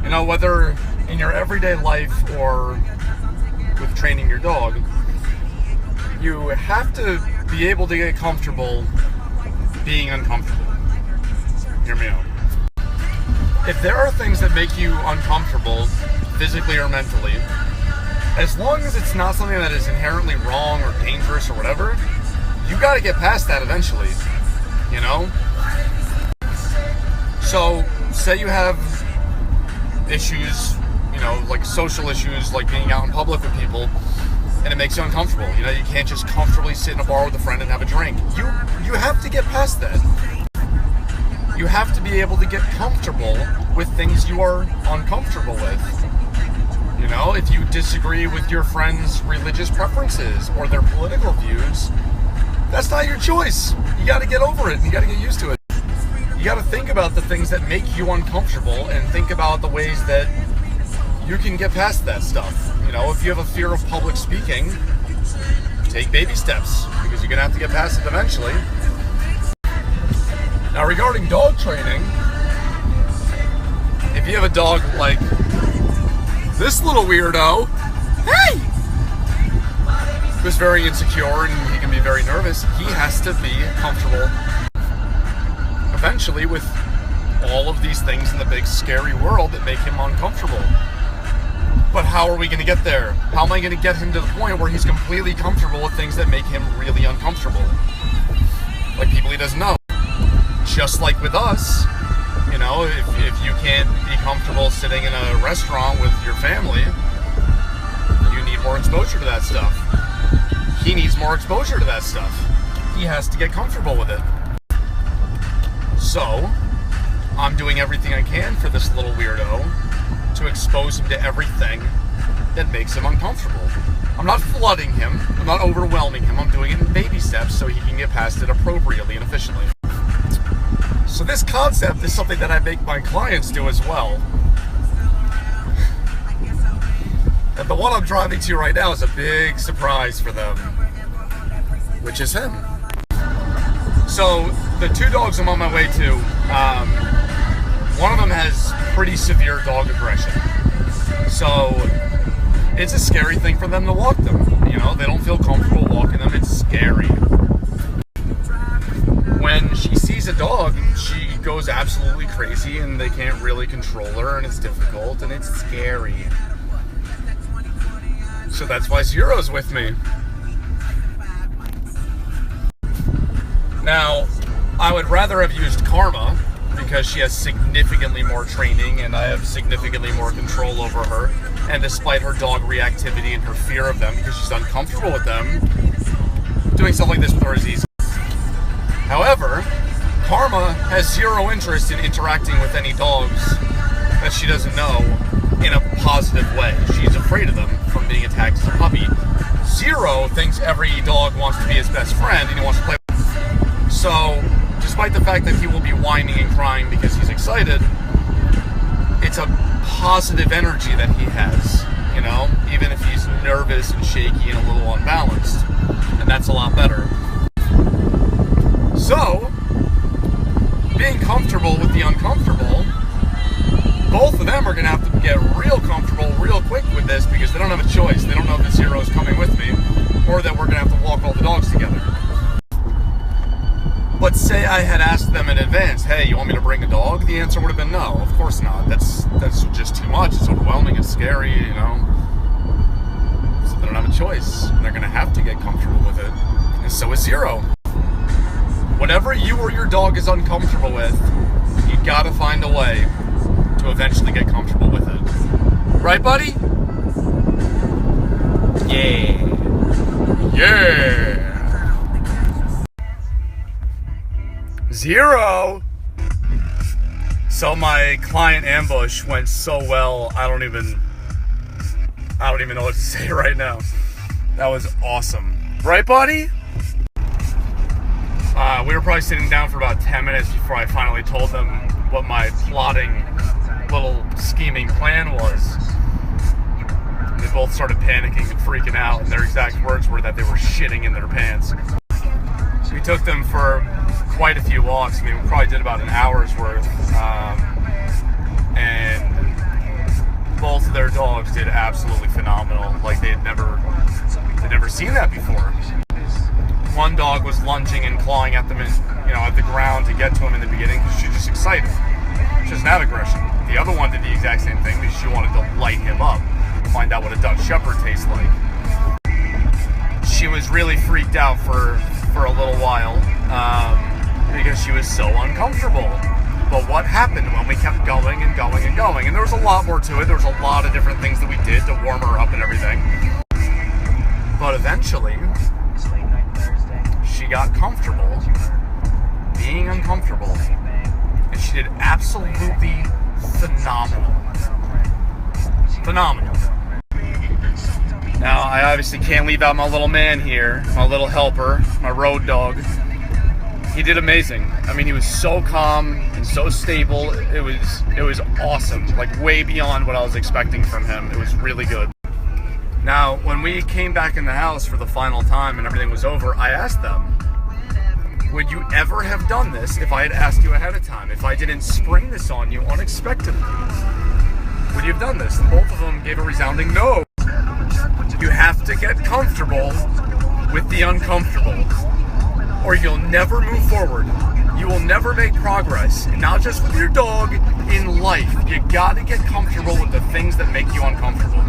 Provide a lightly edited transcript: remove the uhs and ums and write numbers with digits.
You know, whether in your everyday life or with training your dog, you have to be able to get comfortable being uncomfortable. Hear me out. If there are things that make you uncomfortable, physically or mentally, as long as it's not something that is inherently wrong or dangerous or whatever, you gotta get past that eventually, you know? So, say you have issues, you know, like social issues, like being out in public with people, and it makes you uncomfortable. You know, you can't just comfortably sit in a bar with a friend and have a drink. You have to get past that. You have to be able to get comfortable with things you are uncomfortable with. You know, if you disagree with your friend's religious preferences or their political views, that's not your choice. You got to get over it. You got to get used to it. You got to think about the things that make you uncomfortable and think about the ways that you can get past that stuff. You know, if you have a fear of public speaking, take baby steps because you're going to have to get past it eventually. Now, regarding dog training, if you have a dog like this little weirdo, hey, who's very insecure and he can be very nervous, he has to be comfortable eventually with all of these things in the big scary world that make him uncomfortable. But how are we going to get there? How am I going to get him to the point where he's completely comfortable with things that make him really uncomfortable? Like people he doesn't know. Just like with us, you know, if you can't be comfortable sitting in a restaurant with your family, you need more exposure to that stuff. He needs more exposure to that stuff. He has to get comfortable with it. So, I'm doing everything I can for this little weirdo to expose him to everything that makes him uncomfortable. I'm not flooding him. I'm not overwhelming him. I'm doing it in baby steps so he can get past it appropriately and efficiently. So this concept is something that I make my clients do as well. And the one I'm driving to right now is a big surprise for them, which is him. So the two dogs I'm on my way to, one of them has pretty severe dog aggression. So it's a scary thing for them to walk them. You know, they don't feel comfortable walking them. It's scary. When she sees a dog, she goes absolutely crazy and they can't really control her and it's difficult and it's scary. So that's why Zero's with me. Now, I would rather have used Karma because she has significantly more training and I have significantly more control over her. And despite her dog reactivity and her fear of them because she's uncomfortable with them, doing stuff like this with her is easy. However, Karma has zero interest in interacting with any dogs that she doesn't know in a positive way. She's afraid of them from being attacked as a puppy. Zero thinks every dog wants to be his best friend and he wants to play with them. So, despite the fact that he will be whining and crying because he's excited, it's a positive energy that he has, you know, even if he's nervous and shaky and a little unbalanced. And that's a lot better. So, being comfortable with the uncomfortable, both of them are going to have to get real comfortable real quick with this because they don't have a choice. They don't know if Zero's coming with me or that we're going to have to walk all the dogs together. But say I had asked them in advance, hey, you want me to bring a dog? The answer would have been no, of course not. That's just too much. It's overwhelming. It's scary, you know. So they don't have a choice. And they're going to have to get comfortable with it. And so is Zero. Whatever you or your dog is uncomfortable with, you gotta find a way to eventually get comfortable with it. Right, buddy? Yeah. Yeah. Zero. So my client ambush went so well, I don't even know what to say right now. That was awesome. Right, buddy? We were probably sitting down for about 10 minutes before I finally told them what my plotting little scheming plan was. And they both started panicking and freaking out, and their exact words were that they were shitting in their pants. So we took them for quite a few walks. I mean, we probably did about an hour's worth. And dogs did absolutely phenomenal. Like they'd never seen that before. One dog was lunging and clawing at them, at the ground to get to him in the beginning because she was just excited. She doesn't have aggression. The other one did the exact same thing because she wanted to light him up, find out what a Dutch Shepherd tastes like. She was really freaked out for a little while because she was so uncomfortable. But what happened when we kept going and going and going? And there was a lot more to it. There was a lot of different things that we did to warm her up and everything. But eventually, she got comfortable being uncomfortable. And she did absolutely phenomenal. Phenomenal. Now, I obviously can't leave out my little man here, my little helper, my road dog. He did amazing. I mean, he was so calm and so stable. It was awesome, like way beyond what I was expecting from him. It was really good. Now, when we came back in the house for the final time and everything was over, I asked them, would you ever have done this if I had asked you ahead of time? If I didn't spring this on you unexpectedly? Would you have done this? And both of them gave a resounding no. You have to get comfortable with the uncomfortable, or you'll never move forward. You will never make progress, and not just with your dog, in life. You gotta get comfortable with the things that make you uncomfortable.